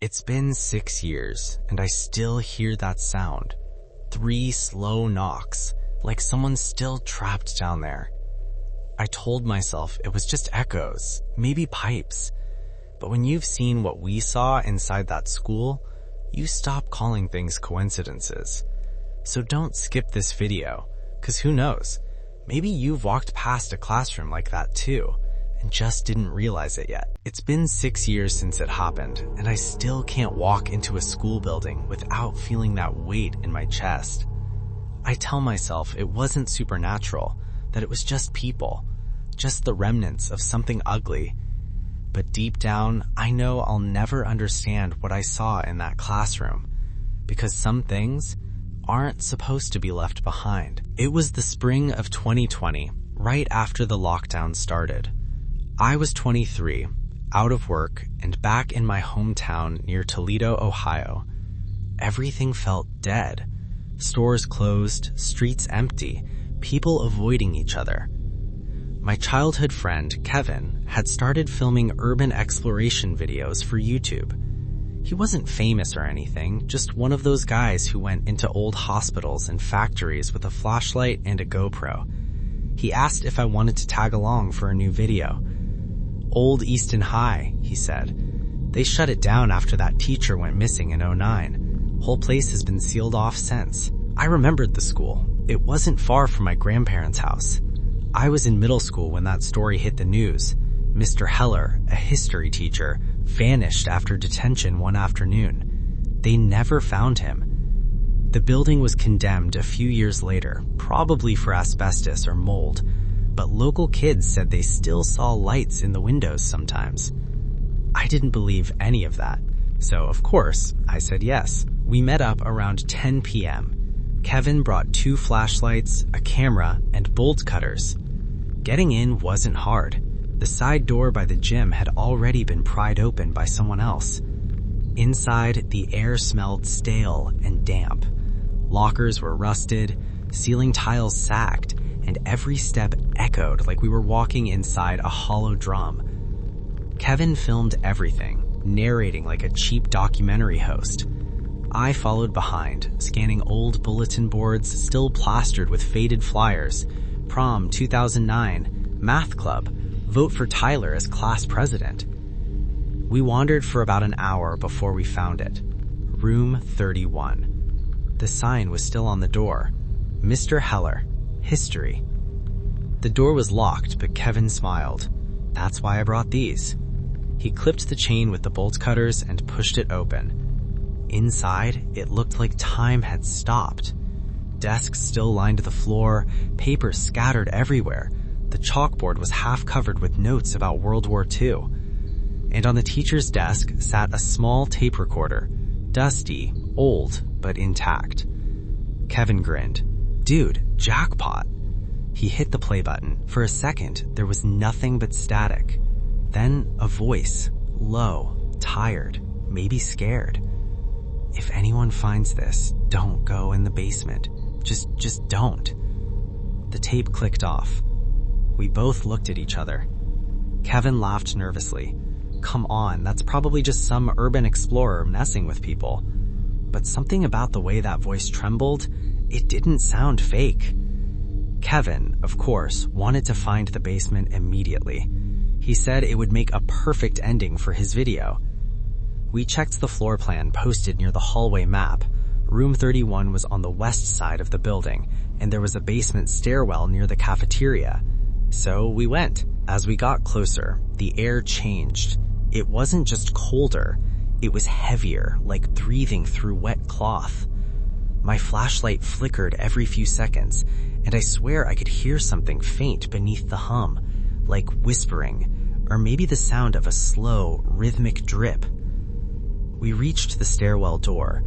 It's been 6 years, and I still hear that sound. 3 slow knocks, like someone's still trapped down there. I told myself it was just echoes, maybe pipes. But when you've seen what we saw inside that school, you stop calling things coincidences. So don't skip this video, 'cause who knows? Maybe you've walked past a classroom like that too, and just didn't realize it yet. It's been 6 years since it happened, and I still can't walk into a school building without feeling that weight in my chest. I tell myself it wasn't supernatural, that it was just people, just the remnants of something ugly. But deep down, I know I'll never understand what I saw in that classroom, because some things aren't supposed to be left behind. It was the spring of 2020, right after the lockdown started. I was 23, out of work, and back in my hometown near Toledo, Ohio. Everything felt dead. Stores closed, streets empty, people avoiding each other. My childhood friend, Kevin, had started filming urban exploration videos for YouTube. He wasn't famous or anything, just one of those guys who went into old hospitals and factories with a flashlight and a GoPro. He asked if I wanted to tag along for a new video. Old Easton High, he said. They shut it down after that teacher went missing in '09. Whole place has been sealed off since. I remembered the school. It wasn't far from my grandparents' house. I was in middle school when that story hit the news. Mr. Heller, a history teacher, vanished after detention one afternoon. They never found him. The building was condemned a few years later, probably for asbestos or mold, but local kids said they still saw lights in the windows sometimes. I didn't believe any of that, so of course, I said yes. We met up around 10 p.m. Kevin brought 2 flashlights, a camera, and bolt cutters. Getting in wasn't hard. The side door by the gym had already been pried open by someone else. Inside, the air smelled stale and damp. Lockers were rusted, ceiling tiles sagged, and every step echoed like we were walking inside a hollow drum. Kevin filmed everything, narrating like a cheap documentary host. I followed behind, scanning old bulletin boards still plastered with faded flyers. Prom 2009, math club, vote for Tyler as class president. We wandered for about an hour before we found it. Room 31. The sign was still on the door. Mr. Heller, history. The door was locked, but Kevin smiled. That's why I brought these. He clipped the chain with the bolt cutters and pushed it open. Inside, it looked like time had stopped. Desks still lined the floor, papers scattered everywhere. The chalkboard was half covered with notes about World War II. And on the teacher's desk sat a small tape recorder, dusty, old, but intact. Kevin grinned. Dude, jackpot. He hit the play button. For a second, there was nothing but static. Then a voice, low, tired, maybe scared. If anyone finds this, don't go in the basement. Just don't. The tape clicked off. We both looked at each other. Kevin laughed nervously. Come on, that's probably just some urban explorer messing with people. But something about the way that voice trembled, it didn't sound fake. Kevin, of course, wanted to find the basement immediately. He said it would make a perfect ending for his video. We checked the floor plan posted near the hallway map. Room 31 was on the west side of the building, and there was a basement stairwell near the cafeteria. So we went. As we got closer, the air changed. It wasn't just colder, it was heavier, like breathing through wet cloth. My flashlight flickered every few seconds, and I swear I could hear something faint beneath the hum, like whispering, or maybe the sound of a slow, rhythmic drip. We reached the stairwell door.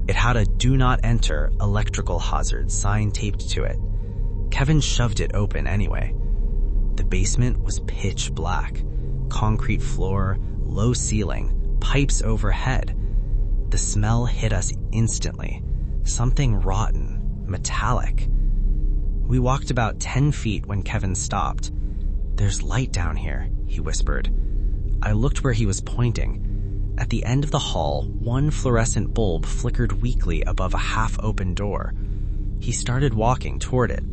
It had a "Do Not Enter" electrical hazard sign taped to it. Kevin shoved it open anyway. The basement was pitch black. Concrete floor, low ceiling, pipes overhead. The smell hit us instantly. Something rotten, metallic. We walked about 10 feet when Kevin stopped. There's light down here, he whispered. I looked where he was pointing. At the end of the hall, one fluorescent bulb flickered weakly above a half-open door. He started walking toward it.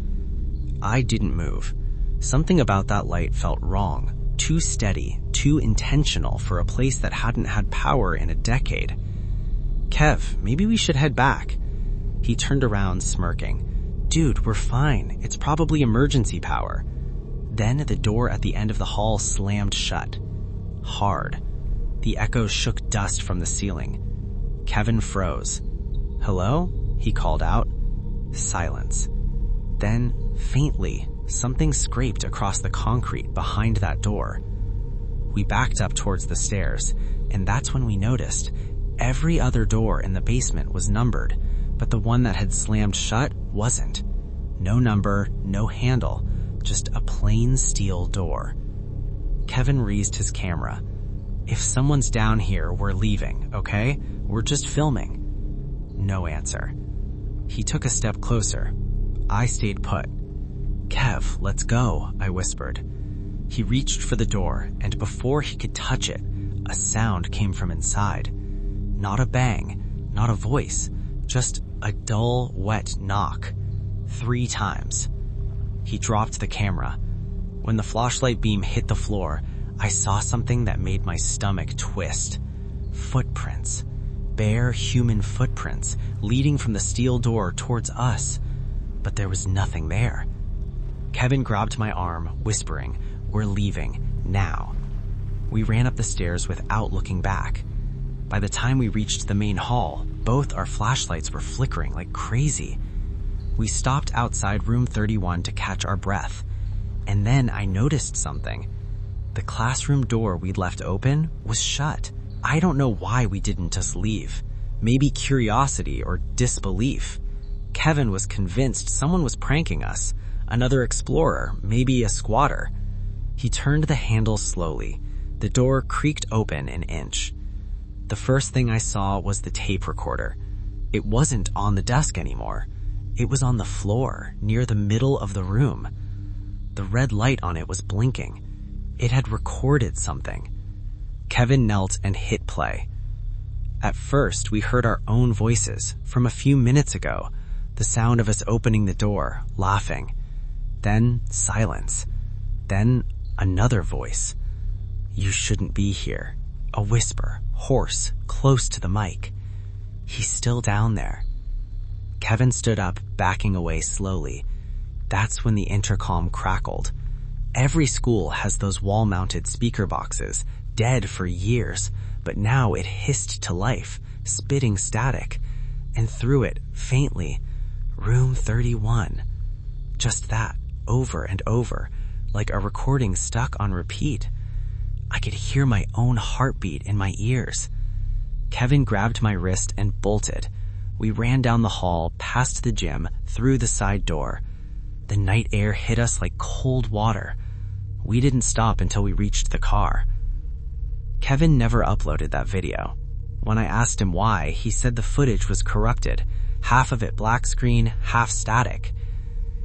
I didn't move. Something about that light felt wrong, too steady, too intentional for a place that hadn't had power in a decade. "Kev, maybe we should head back." He turned around, smirking. "Dude, we're fine. It's probably emergency power." Then the door at the end of the hall slammed shut. Hard. The echoes shook dust from the ceiling. Kevin froze. "Hello?" he called out. Silence. Then, faintly, something scraped across the concrete behind that door. We backed up towards the stairs, and that's when we noticed every other door in the basement was numbered, but the one that had slammed shut wasn't. No number, no handle, just a plain steel door. Kevin raised his camera. "If someone's down here, we're leaving, okay? We're just filming." No answer. He took a step closer. I stayed put. "Kev, let's go," I whispered. He reached for the door, and before he could touch it, a sound came from inside. Not a bang, not a voice, just a dull, wet knock. 3 times. He dropped the camera. When the flashlight beam hit the floor, I saw something that made my stomach twist. Footprints. Bare human footprints leading from the steel door towards us. But there was nothing there. Kevin grabbed my arm, whispering, "We're leaving, now." We ran up the stairs without looking back. By the time we reached the main hall, both our flashlights were flickering like crazy. We stopped outside room 31 to catch our breath. And then I noticed something. The classroom door we'd left open was shut. I don't know why we didn't just leave. Maybe curiosity or disbelief. Kevin was convinced someone was pranking us. Another explorer, maybe a squatter. He turned the handle slowly. The door creaked open an inch. The first thing I saw was the tape recorder. It wasn't on the desk anymore. It was on the floor, near the middle of the room. The red light on it was blinking. It had recorded something. Kevin knelt and hit play. At first, we heard our own voices from a few minutes ago, the sound of us opening the door, laughing. Then silence. Then another voice. "You shouldn't be here." A whisper, hoarse, close to the mic. "He's still down there." Kevin stood up, backing away slowly. That's when the intercom crackled. Every school has those wall-mounted speaker boxes, dead for years, but now it hissed to life, spitting static, and through it, faintly, "Room 31. Just that, over and over, like a recording stuck on repeat. I could hear my own heartbeat in my ears. Kevin grabbed my wrist and bolted. We ran down the hall, past the gym, through the side door. The night air hit us like cold water. We didn't stop until we reached the car. Kevin never uploaded that video. When I asked him why, he said the footage was corrupted, half of it black screen, half static.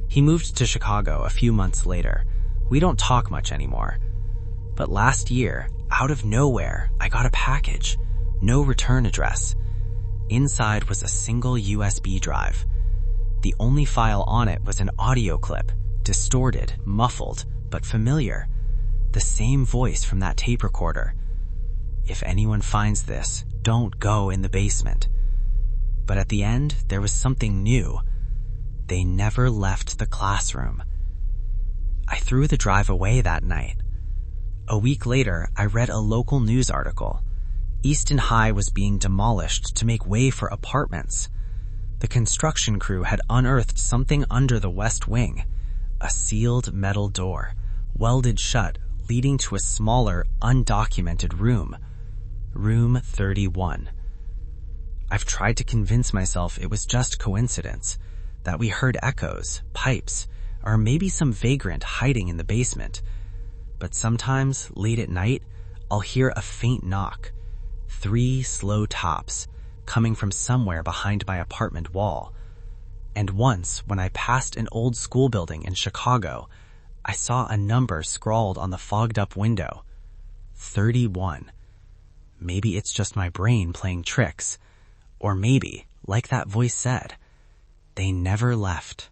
He moved to Chicago a few months later. We don't talk much anymore. But last year, out of nowhere, I got a package. No return address. Inside was a single USB drive. The only file on it was an audio clip, distorted, muffled, but familiar. The same voice from that tape recorder. "If anyone finds this, don't go in the basement." But at the end, there was something new. They never left the classroom. I threw the drive away that night. A week later, I read a local news article. Easton High was being demolished to make way for apartments. The construction crew had unearthed something under the west wing, a sealed metal door, welded shut, leading to a smaller, undocumented room. Room 31. I've tried to convince myself it was just coincidence, that we heard echoes, pipes, or maybe some vagrant hiding in the basement. But sometimes, late at night, I'll hear a faint knock. 3 slow taps, coming from somewhere behind my apartment wall. And once, when I passed an old school building in Chicago, I saw a number scrawled on the fogged-up window. 31. maybe it's just my brain playing tricks. Or maybe, like that voice said, they never left.